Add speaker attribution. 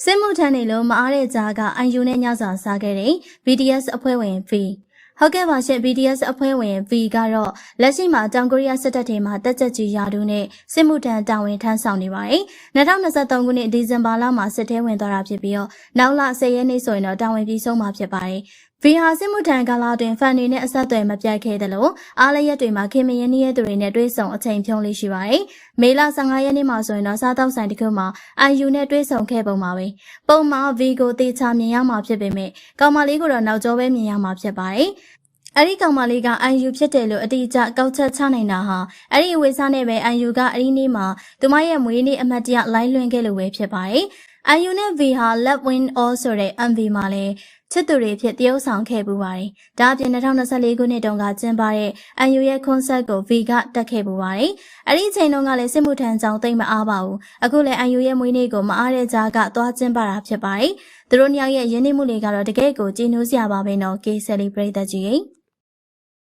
Speaker 1: စစ်မှုထမ်းနေလို့မအားတဲ့ကြားက IU နဲ့ညစာစားခဲ့တဲ့ BTS အဖွဲ့ဝင် V ဟုတ်ကဲ့ပါရှင် BTS အဖွဲ့ဝင် V ကတော့လက်ရှိမှာတောင်ကိုရီးယားစစ်တပ်ထဲမှာတက်ကြွကြီးရာထူးနဲ့စစ်မှုထမ်းတာဝန်ထမ်းဆောင်နေပါတယ်။2023ခုနှစ်ဒီဇင်ဘာလမှာစစ်ထဲဝင်သွားတာဖြစ်ပြီးတော့နောက်လ10ရက်နေ့ဆိုရင်တော့တာဝန်ပြီးဆုံးမှာဖြစ်ပါတယ်။ V ဟာစစ်မှုထမ်းကာလတွင်ဖန်တွေနဲ့အဆက်အသွယ်မပြတ်ခဲ့တယ်လို့အားလရက်တွေမှာခင်မင်းရင်းရဲသူတွေနဲ့တွေ့ဆုံအချိန်ဖြုံးလေးရှိပါတယ်။မေလ15ရက်နေ့မှာဆိုရင်တော့စားတောက်ဆိုင်တစ်ခုမှာ IU နဲ့တွေ့ဆုံခဲ့ပုံပါပဲ။ပုံမှာ V ကိုတေချာမြင်ရမှာဖြစ်ပေမဲ့ကောင်မလေးကိုတော့နောက်ကျောပဲမြင်ရမှာဖြစ်ပါတယ်။အဲ့ဒီကောင်မလေးက IU ဖြစ်တယ်လို့အတိအကျကောက်ချက်ချနိုင်တာဟာအဲ့ဒီဝေစားနဲ့ပဲ IU ကအဲ့ဒီနေ့မှာသူမရဲ့မွေးနေ့အမှတ်တရလိုင်းလွှင့်ခဲ့လို့ပဲဖြစ်ပါတယ်။ IU နဲ့ V ဟာ Love Win All ဆိုတဲ့ MV မှာလည်းချစ်သူတွေဖြစ်တရုပ်ဆောင်ခဲ့ပူပါတယ်။ဒါအပြင်2024ခုနှစ်တုန်းကကျင်းပတဲ့ IU ရဲ့ concert ကို V ကတက်ခဲ့ပူပါတယ်။အဲ့ဒီအချိန်တုန်းကလည်းစစ်မှုထမ်းကြောင်းသိမ့်မအားပါဘူး။အခုလည်း IU ရဲ့မွေးနေ့ကိုမအားတဲ့ကြားကသွားကျင်းပတာဖြစ်ပါတယ်။သူတို့နှစ်ယောက်ရဲ့ရင်းနှီးမှုတွေကတော့တကယ့်ကိုကြည်နူးစရာပါပဲနော်။ K Celebrate ကြီး